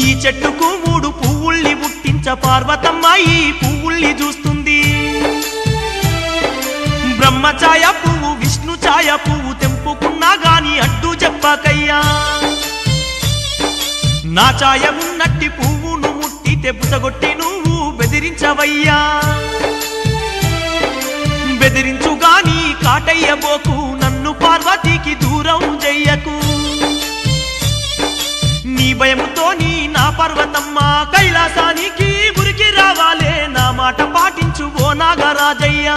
ఈ చెట్టుకు 3 పువ్వుల్ని పుట్టించ పార్వతమ్మ ఈ పువ్వుల్ని చూస్తుంది బ్రహ్మఛాయ పువ్వు విష్ణు ఛాయ పువ్వు తెంపుకున్నా గాని అడ్డు చెప్పకయ్యా నా ఛాయ ఉన్నట్టి పువ్వును ముట్టితే బుసగొట్టి నువ్వు బెదిరించవయ్యా బెదిరించుగాని కాటయ్యబోకు నన్ను పార్వతికి దూరం చెయ్యకు నీ భయముతో నా పర్వతమ్మ కైలాసానికి ఉరికి రావాలే నా మాట పాటించు ఓ నాగరాజయ్యా